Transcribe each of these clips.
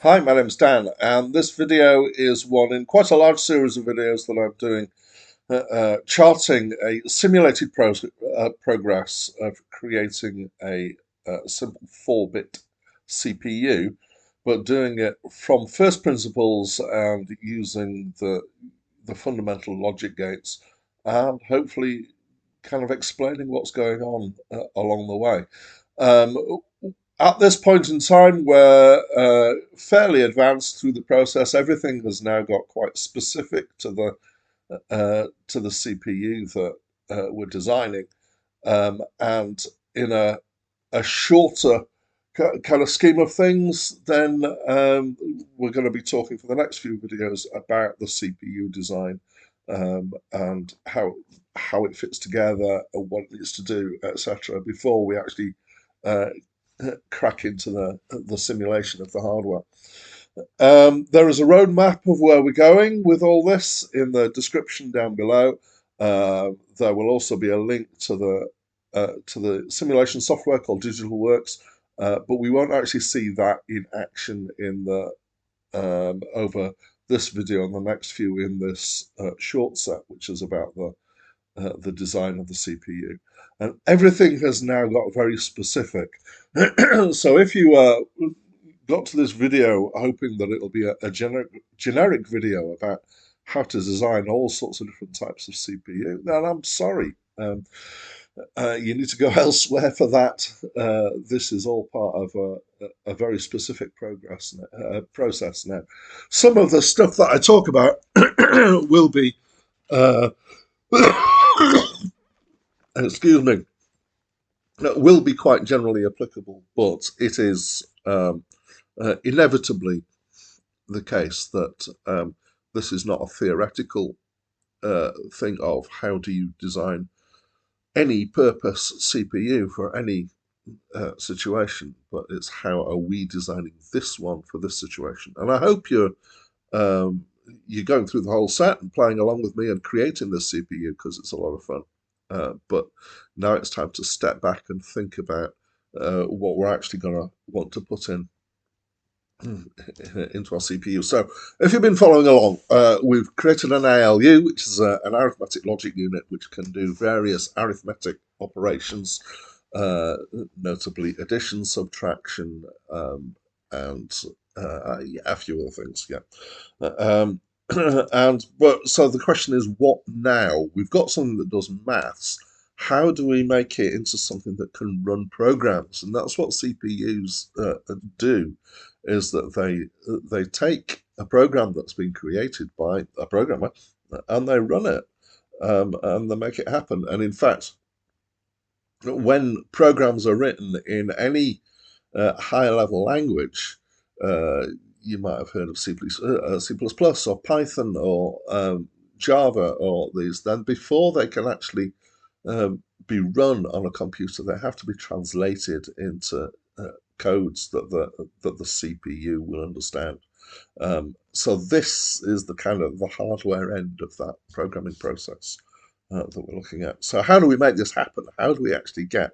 Hi, my name's Dan, and this video is one in quite a large series of videos that I'm doing, charting a simulated progress of creating a simple 4-bit CPU, but doing it from first principles and using the fundamental logic gates, and hopefully kind of explaining what's going on along the way. Um, at this point in time, we're fairly advanced through the process. Everything has now got quite specific to the CPU that we're designing, and in a shorter kind of scheme of things, then we're going to be talking for the next few videos about the CPU design, and how it fits together and what it needs to do, etc. Before we actually uh, crack into the simulation of the hardware. There is a roadmap of where we're going with all this in the description down below. There will also be a link to the simulation software called DigitalWorks, but we won't actually see that in action in the over this video and the next few in this short set, which is about the design of the CPU. And everything has now got very specific. So if you got to this video hoping that it'll be a generic video about how to design all sorts of different types of CPU, then I'm sorry. You need to go elsewhere for that. This is all part of a very specific process now. Some of the stuff that I talk about will be, uh, excuse me, will be quite generally applicable, but it is inevitably the case that this is not a theoretical thing of how do you design any purpose CPU for any situation, but it's how are we designing this one for this situation. And I hope um, you're going through the whole set and playing along with me and creating this CPU because it's a lot of fun. But now it's time to step back and think about what we're actually going to want to put in into our CPU. So, if you've been following along, we've created an ALU, which is an arithmetic logic unit, which can do various arithmetic operations, uh, notably addition, subtraction, and yeah, a few other things. Yeah. Um, and but so the question is, what now? We've got something that does maths. How do we make it into something that can run programs? And that's what CPUs do, is that they take a program that's been created by a programmer and they run it, and they make it happen. And in fact, when programs are written in any higher level language, uh, you might have heard of C++, or Python or Java or these, then before they can actually be run on a computer, they have to be translated into codes that the CPU will understand. So this is the kind of the hardware end of that programming process that we're looking at. So how do we make this happen? How do we actually get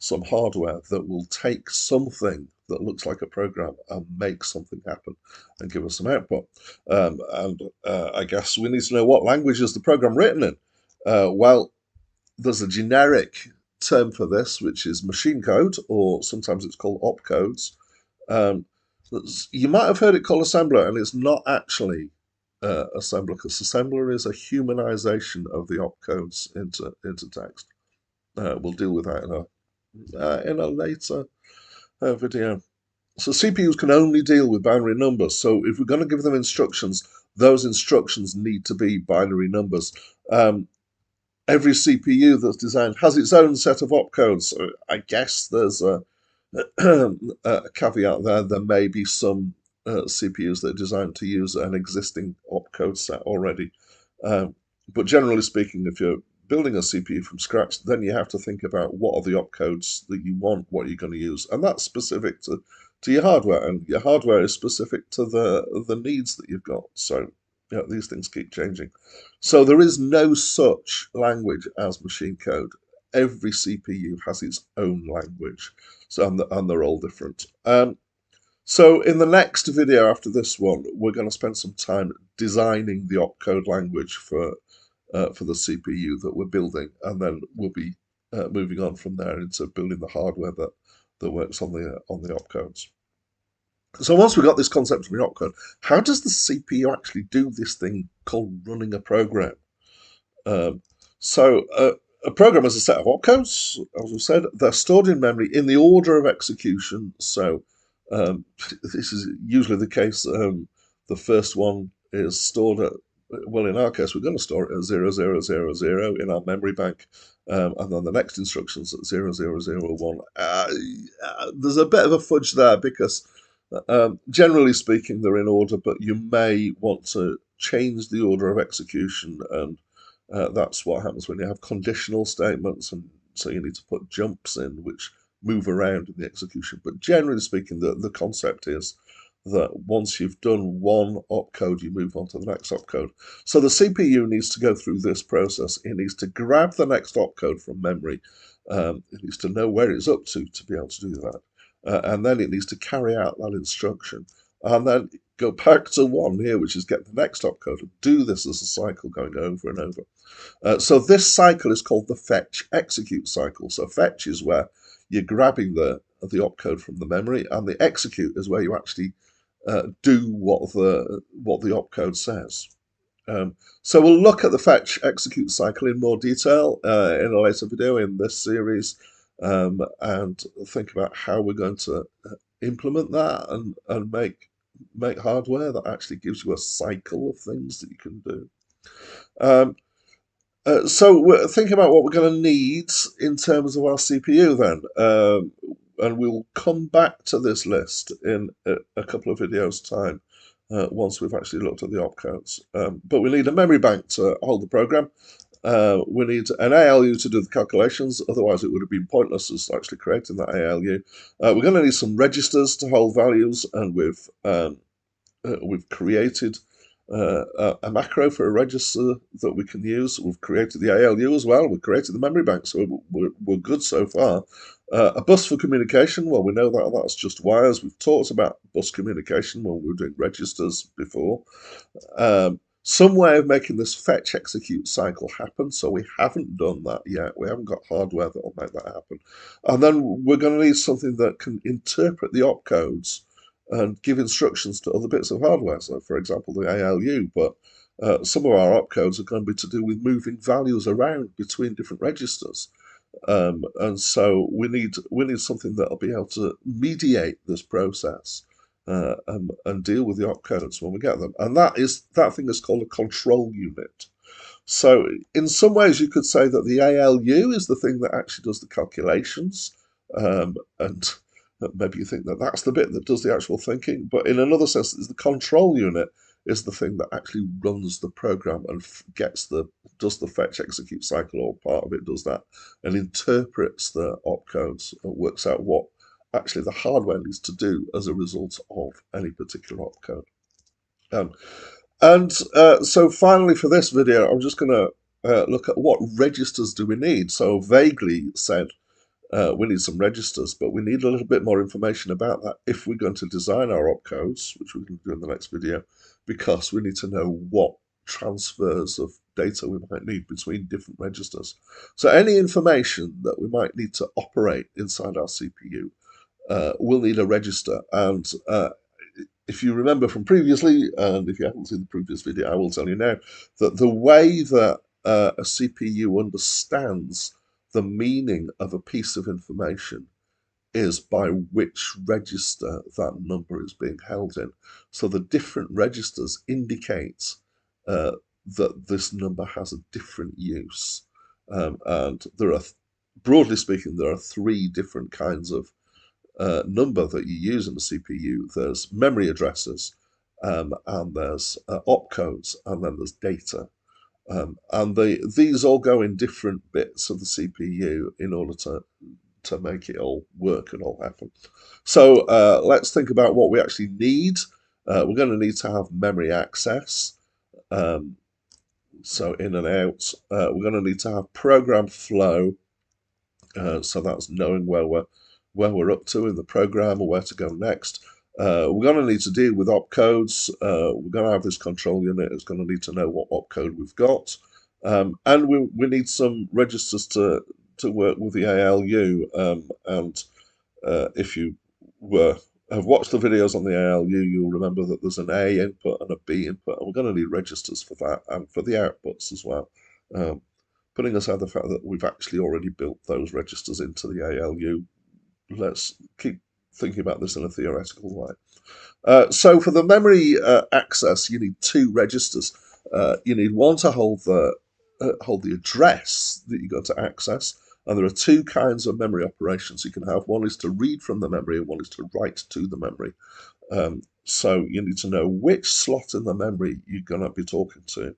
some hardware that will take something that looks like a program and make something happen and give us some output? And I guess we need to know what language is the program written in. Well, there's a generic term for this, which is machine code, or sometimes it's called opcodes. Um, you might have heard it called assembler, and it's not actually assembler, because assembler is a humanization of the opcodes into text. We'll deal with that in a later video. So CPUs can only deal with binary numbers. So if we're going to give them instructions, those instructions need to be binary numbers. Every CPU that's designed has its own set of opcodes. So I guess there's a caveat there. There may be some CPUs that are designed to use an existing opcode set already. Um, but generally speaking, if you're building a CPU from scratch, then you have to think about what are the opcodes that you want, what you're going to use. And that's specific to your hardware. And your hardware is specific to the needs that you've got. So these things keep changing. So there is no such language as machine code. Every CPU has its own language, so and they're all different. So in the next video after this one, we're going to spend some time designing the opcode language for the CPU that we're building, and then we'll be moving on from there into building the hardware that works on the opcodes. So once we've got this concept of an opcode, how does the CPU actually do this thing called running a program? Um, so a program is a set of opcodes, as we said. They're stored in memory in the order of execution. So this is usually the case. The first one is stored at, well, in our case, we're going to store it at 0000 in our memory bank. And then the next instruction's at 0001. There's a bit of a fudge there because generally speaking, they're in order, but you may want to change the order of execution, and that's what happens when you have conditional statements, and so you need to put jumps in which move around in the execution. But generally speaking, the concept is that once you've done one opcode, you move on to the next opcode. So the CPU needs to go through this process. It needs to grab the next opcode from memory. It needs to know where it's up to be able to do that. And then it needs to carry out that instruction. And then go back to one here, which is get the next opcode, and do this as a cycle going over and over. So this cycle is called the fetch execute cycle. So fetch is where you're grabbing the opcode from the memory, and the execute is where you actually do what the opcode says. So we'll look at the fetch execute cycle in more detail in a later video in this series, and think about how we're going to implement that and make hardware that actually gives you a cycle of things that you can do. So we're thinking about what we're going to need in terms of our CPU then. And we'll come back to this list in a couple of videos' time once we've actually looked at the opcodes. But we need a memory bank to hold the program. We need an ALU to do the calculations, otherwise it would have been pointless us actually creating that ALU. We're going to need some registers to hold values, and we've created a macro for a register that we can use. We've created the ALU as well. We've created the memory bank, so we're good so far. A bus for communication, well, we know that that's just wires. We've talked about bus communication when we were doing registers before. Some way of making this fetch execute cycle happen, so we haven't done that yet. We haven't got hardware that will make that happen. And then we're going to need something that can interpret the opcodes and give instructions to other bits of hardware. So, for example, the ALU, but some of our opcodes are going to be to do with moving values around between different registers. And so we need something that'll be able to mediate this process and deal with the opcodes when we get them. And that thing is called a control unit. So in some ways, you could say that the ALU is the thing that actually does the calculations, and maybe you think that that's the bit that does the actual thinking. But in another sense, the control unit is the thing that actually runs the program and does the fetch execute cycle, or part of it does that, and interprets the opcodes and works out what actually the hardware needs to do as a result of any particular opcode. So finally for this video, I'm just going to look at what registers do we need. So vaguely said, we need some registers, but we need a little bit more information about that if we're going to design our opcodes, which we're going to do in the next video, because we need to know what transfers of data we might need between different registers. So any information that we might need to operate inside our CPU will need a register. And if you remember from previously, and if you haven't seen the previous video, I will tell you now, that the way that a CPU understands the meaning of a piece of information is by which register that number is being held in. So the different registers indicate that this number has a different use. And there are, broadly speaking, there are three different kinds of number that you use in the CPU. There's memory addresses, and there's opcodes, and then there's data. And these all go in different bits of the CPU in order to make it all work and all happen. So let's think about what we actually need. We're going to need to have memory access. So in and out. We're going to need to have program flow. So that's knowing where we're up to in the program or where to go next. We're going to need to deal with opcodes. We're going to have this control unit. It's going to need to know what opcode we've got. And we need some registers to work with the ALU. If you have watched the videos on the ALU, you'll remember that there's an A input and a B input, and we're going to need registers for that and for the outputs as well. Putting aside the fact that we've actually already built those registers into the ALU, let's keep thinking about this in a theoretical way. So for the memory access, you need two registers. You need one to hold the address that you're going to access, and there are two kinds of memory operations you can have. One is to read from the memory, and one is to write to the memory. So you need to know which slot in the memory you're going to be talking to.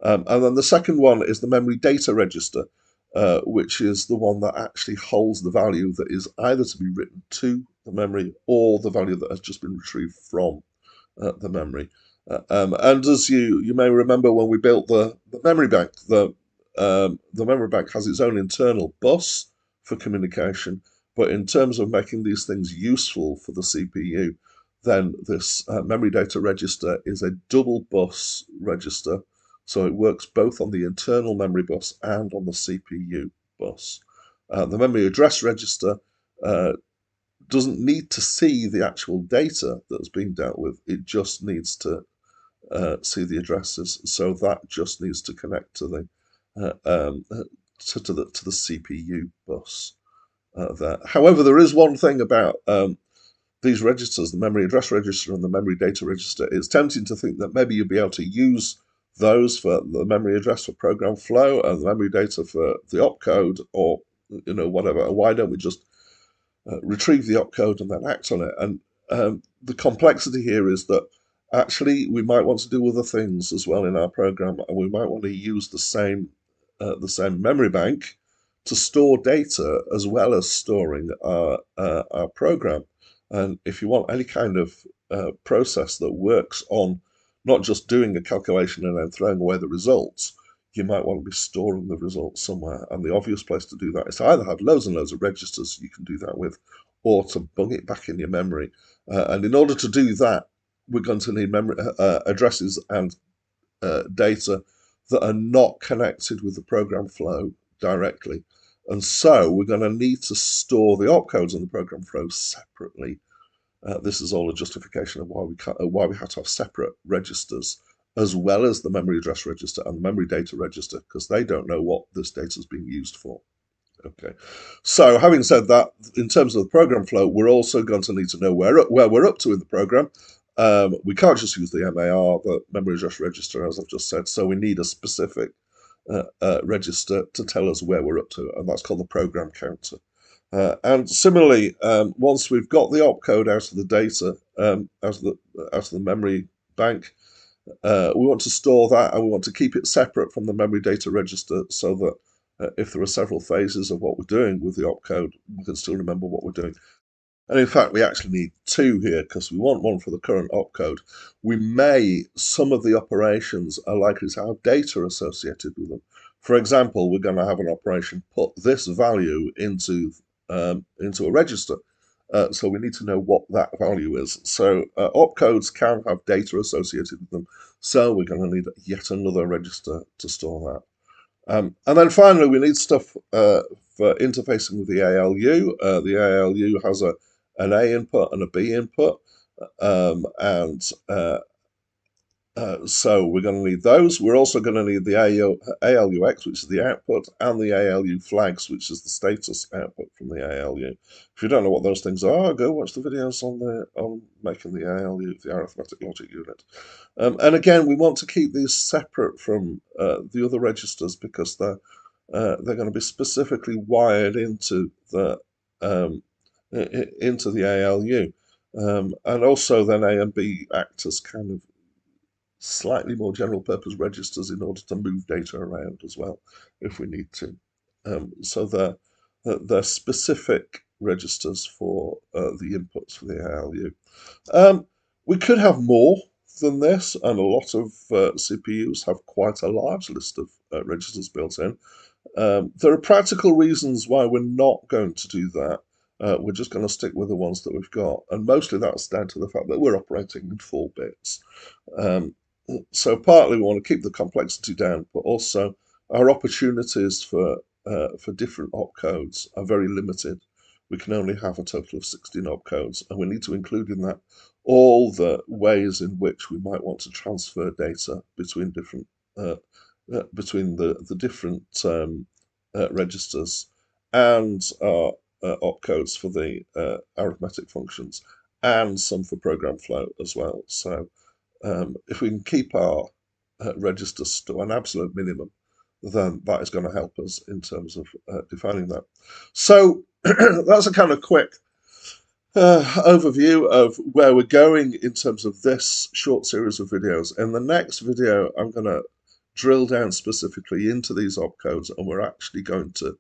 And then the second one is the memory data register, which is the one that actually holds the value that is either to be written to the memory or the value that has just been retrieved from the memory. And as you may remember, when we built the memory bank, the memory bank has its own internal bus for communication. But in terms of making these things useful for the CPU, then this memory data register is a double bus register. So it works both on the internal memory bus and on the CPU bus. The memory address register doesn't need to see the actual data that's being dealt with. It just needs to see the addresses. So that just needs to connect to the to the CPU bus there. However, there is one thing about these registers, the memory address register and the memory data register. It's tempting to think that maybe you'll be able to use those for the memory address for program flow and the memory data for the opcode, or whatever. Why don't we just retrieve the opcode and then act on it? And the complexity here is that actually we might want to do other things as well in our program, and we might want to use the same memory bank to store data as well as storing our program. And if you want any kind of process that works on not just doing a calculation and then throwing away the results, you might want to be storing the results somewhere. And the obvious place to do that is to either have loads and loads of registers you can do that with, or to bung it back in your memory. And in order to do that, we're going to need memory addresses and data that are not connected with the program flow directly. And so we're going to need to store the opcodes in the program flow separately. This is all a justification of why we have to have separate registers, as well as the memory address register and the memory data register, because they don't know what this data is being used for. Okay, so having said that, in terms of the program flow, we're also going to need to know where we're up to in the program. We can't just use the MAR, the memory address register, as I've just said, so we need a specific register to tell us where we're up to, and that's called the program counter. And similarly, once we've got the opcode out of the data, out of the memory bank, we want to store that, and we want to keep it separate from the memory data register, so that if there are several phases of what we're doing with the opcode, we can still remember what we're doing. And in fact, we actually need two here, because we want one for the current opcode. Some of the operations are likely to have data associated with them. For example, we're going to have an operation put this value into a register. So we need to know what that value is. So opcodes can have data associated with them. So we're going to need yet another register to store that. And then finally, we need stuff for interfacing with the ALU. The ALU has an A input and a B input. So we're going to need those. We're also going to need the ALUX, which is the output, and the ALU flags, which is the status output from the ALU. If you don't know what those things are, go watch the videos on making the ALU, the arithmetic logic unit. And again, we want to keep these separate from the other registers, because they're going to be specifically wired into the ALU. And also then A and B act as kind of slightly more general purpose registers in order to move data around as well if we need to. So they're specific registers for the inputs for the ALU. We could have more than this, and a lot of CPUs have quite a large list of registers built in. There are practical reasons why we're not going to do that. we're just going to stick with the ones that we've got. And mostly that's down to the fact that we're operating in 4 bits. Um, so partly we want to keep the complexity down, but also our opportunities for different opcodes are very limited. We can only have a total of 16 opcodes, and we need to include in that all the ways in which we might want to transfer data between different between the different registers, and our opcodes for the arithmetic functions, and some for program flow as well. So if we can keep our registers to an absolute minimum, then that is going to help us in terms of defining that. So that's a kind of quick overview of where we're going in terms of this short series of videos. In the next video, I'm going to drill down specifically into these opcodes, and we're actually going to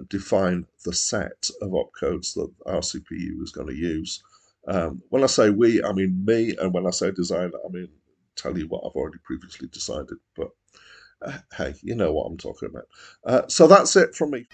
define the set of opcodes that our CPU is going to use. When I say we, I mean me, and when I say design, I mean tell you what I've already previously decided. But hey, you know what I'm talking about. So that's it from me.